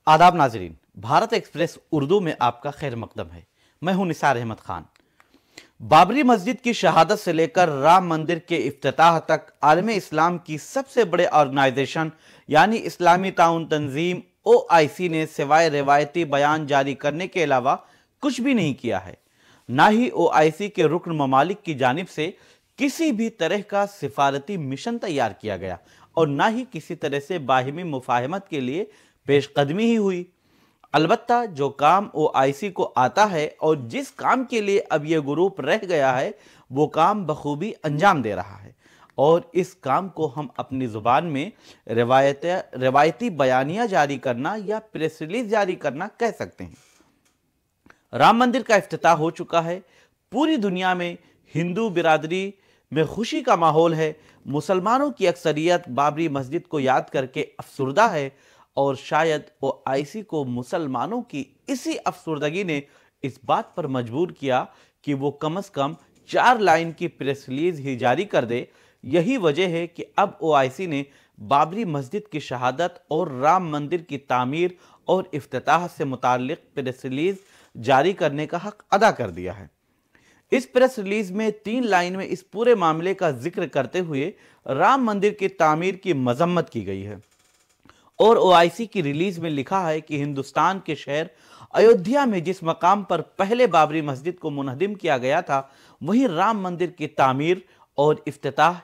आदाब नाजरीन, भारत एक्सप्रेस उर्दू में आपका खैर मकदम है। मैं हूं निसार अहमद खान। बाबरी मस्जिद की शहादत से लेकर राम मंदिर के इफ्तिताह तक आलमे इस्लाम की सबसे बड़े ऑर्गेनाइजेशन यानी इस्लामी ताउन तंजीम OIC ने सिवाय रिवायती बयान जारी करने के अलावा कुछ भी नहीं किया है। ना ही OIC के रुकन ममालिक की जानिब से किसी भी तरह का सिफारती मिशन तैयार किया गया और ना ही किसी तरह से बाहिमी मुफाहमत के लिए पेशकदमी ही हुई। अलबत्ता जो काम OIC को आता है और जिस काम के लिए अब यह ग्रुप रह गया है वो काम बखूबी अंजाम दे रहा है और इस काम को हम अपनी जुबान में रिवायती बयानिया जारी करना या प्रेस रिलीज जारी करना कह सकते हैं। राम मंदिर का इफ्तिताह हो चुका है। पूरी दुनिया में हिंदू बिरादरी में खुशी का माहौल है। मुसलमानों की अक्सरियत बाबरी मस्जिद को याद करके अफसुर्दा है और शायद OIC को मुसलमानों की इसी अफसुर्दगी ने इस बात पर मजबूर किया कि वो कम से कम 4 लाइन की प्रेस रिलीज ही जारी कर दे। यही वजह है कि अब OIC ने बाबरी मस्जिद की शहादत और राम मंदिर की तामीर और इफ्तिताह से मुताल्लिक प्रेस रिलीज जारी करने का हक अदा कर दिया है। इस प्रेस रिलीज में 3 लाइन में इस पूरे मामले का जिक्र करते हुए राम मंदिर की तामीर की मजम्मत की गई है और OIC की रिलीज में लिखा है कि हिंदुस्तान के शहर अयोध्या में जिस मकाम पर पहले बाबरी मस्जिद को मुनहदिम किया गया था वहीं राम मंदिर की तामीर और इफ्तिताह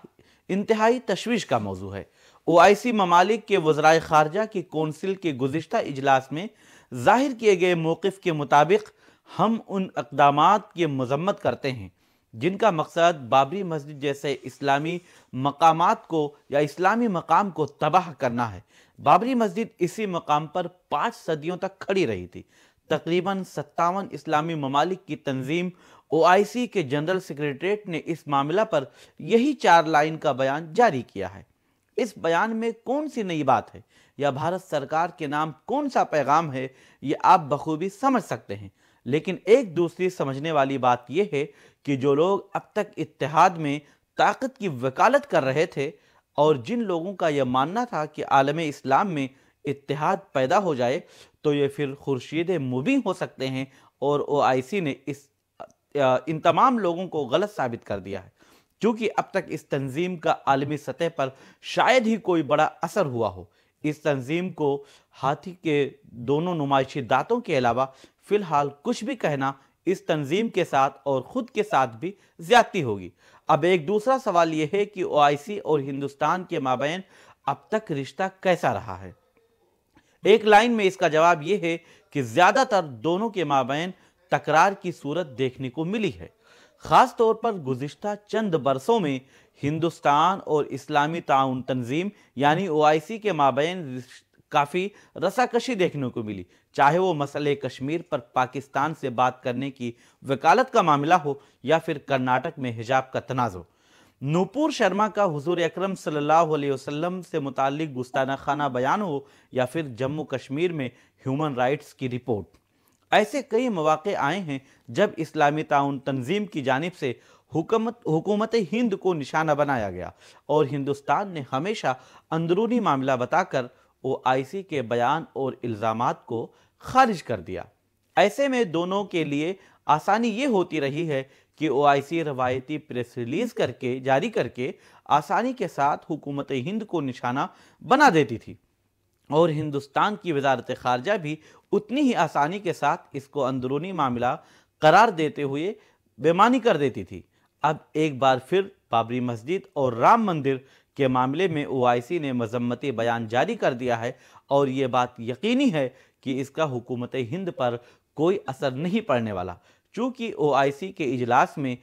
इंतहाई तशवीश का मौजू है। OIC ममालिक के वज़राए खारजा की कौंसिल के गुज़िश्ता इजलास में जाहिर किए गए मौक़िफ़ के मुताबिक हम उन इक़दामात की मज़म्मत करते हैं जिनका मकसद बाबरी मस्जिद जैसे इस्लामी मकामात को या इस्लामी मकाम को तबाह करना है। बाबरी मस्जिद इसी मकाम पर 5 सदियों तक खड़ी रही थी। तकरीबन 57 इस्लामी ममालिक की तंजीम OIC के जनरल सेक्रेटरीट ने इस मामला पर यही 4 लाइन का बयान जारी किया है। इस बयान में कौन सी नई बात है या भारत सरकार के नाम कौन सा पैगाम है ये आप बखूबी समझ सकते हैं। लेकिन एक दूसरी समझने वाली बात यह है कि जो लोग अब तक इत्तेहाद में ताकत की वकालत कर रहे थे और जिन लोगों का यह मानना था कि आलमे इस्लाम में इत्तेहाद पैदा हो जाए तो ये फिर खुर्शीद मुबीन हो सकते हैं और OIC ने इन तमाम लोगों को गलत साबित कर दिया है। क्योंकि अब तक इस तंजीम का आलमी सतह पर शायद ही कोई बड़ा असर हुआ हो। इस तंजीम को हाथी के दोनों नुमाइशी दांतों के अलावा फिलहाल कुछ भी कहना इस तंजीम के साथ और खुद के साथ भी ज्यादती होगी। अब एक दूसरा सवाल यह है कि OIC और हिंदुस्तान के माबैन अब तक रिश्ता कैसा रहा है। एक लाइन में इसका जवाब यह है कि ज्यादातर दोनों के माबैन तकरार की सूरत देखने को मिली है। खास तौर पर गुज़िश्ता चंद बरसों में हिंदुस्तान और इस्लामी ताउन तंजीम यानी OIC के माबैन काफ़ी रसाकशी देखने को मिली, चाहे वो मसले कश्मीर पर पाकिस्तान से बात करने की वकालत का मामला हो या फिर कर्नाटक में हिजाब का तनाज़ो, नूपुर शर्मा का हुजूर अकरम सल्लल्लाहु अलैहि वसल्लम से मुताल्लिक गुस्ताना खाना बयान हो या फिर जम्मू कश्मीर में ह्यूमन राइट्स की रिपोर्ट। ऐसे कई मौके आए हैं जब इस्लामी ताउन तंजीम की जानिब से हुकूमत हिंद को निशाना बनाया गया और हिंदुस्तान ने हमेशा अंदरूनी मामला बताकर OIC के बयान और इल्ज़ामात को खारिज कर दिया। ऐसे में दोनों के लिए आसानी ये होती रही है कि OIC रवायती प्रेस रिलीज जारी करके आसानी के साथ हुकूमत हिंद को निशाना बना देती थी और हिंदुस्तान की वजारत खारजा भी उतनी ही आसानी के साथ इसको अंदरूनी मामला करार देते हुए बेमानी कर देती थी। अब एक बार फिर बाबरी मस्जिद और राम मंदिर के मामले में OIC ने मजम्मती बयान जारी कर दिया है और ये बात यकीनी है कि इसका हुकूमत हिंद पर कोई असर नहीं पड़ने वाला, चूँकि OIC के इजलास में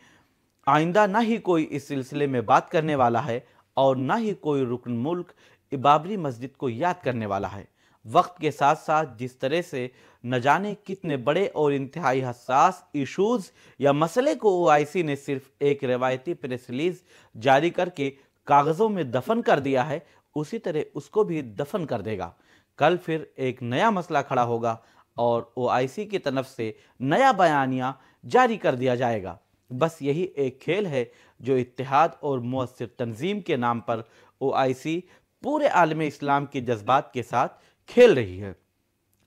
आइंदा ना ही कोई इस सिलसिले में बात करने वाला है और ना ही कोई रुकन मुल्क बाबरी मस्जिद को याद करने वाला है। वक्त के साथ साथ जिस तरह से न जाने कितने बड़े और इंतहाई हसास इशूज़ या मसले को OIC ने सिर्फ एक रिवायती प्रेस रिलीज जारी करके कागज़ों में दफन कर दिया है, उसी तरह उसको भी दफन कर देगा। कल फिर एक नया मसला खड़ा होगा और OIC की तरफ से नया बयानिया जारी कर दिया जाएगा। बस यही एक खेल है जो इत्तेहाद और मुअस्सिर तंजीम के नाम पर OIC पूरे आलम इस्लाम के जज्बात के साथ खेल रही है।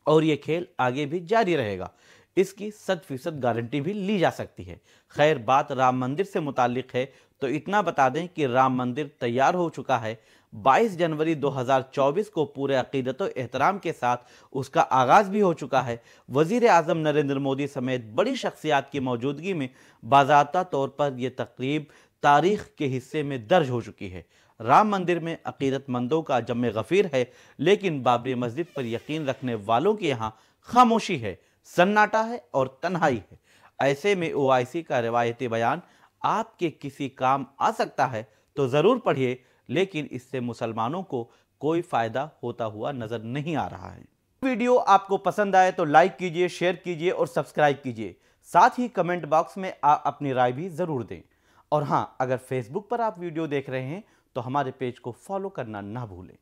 اور یہ کھیل آگے بھی جاری رہے گا، اس کی 100% گارنٹی بھی لی جا سکتی ہے۔ خیر، بات رام مندر سے متعلق ہے تو اتنا بتا دیں کہ رام مندر تیار ہو چکا ہے۔ 22 جنوری 2024 کو پورے عقیدت و احترام کے ساتھ اس کا آغاز بھی ہو چکا ہے۔ وزیر اعظم نریندر مودی سمیت بڑی شخصیات کی موجودگی میں باضابطہ طور پر یہ تقریب تاریخ کے حصے میں درج ہو چکی ہے۔ رام مندر میں عقیدت مندوں کا جم غفیر ہے، لیکن بابری مسجد پر یقین رکھنے والوں کے یہاں خاموشی ہے، سناٹا ہے اور تنہائی ہے۔ ایسے میں OIC کا روایتی بیان آپ کے کسی کام آ سکتا ہے تو ضرور پڑھیے، لیکن اس سے مسلمانوں کو کوئی فائدہ ہوتا ہوا نظر نہیں آ رہا ہے۔ ویڈیو آپ کو پسند آئے تو لائک کیجئے، شیئر کیجئے اور سبسکرائب کیجئے۔ ساتھ ہی کمنٹ باکس میں اپنی رائے بھی ضرور دیں۔ اور ہاں، اگر فیس بک پر آپ ویڈیو دیکھ رہے ہیں تو ہمارے پیج کو فالو کرنا نہ بھولیں۔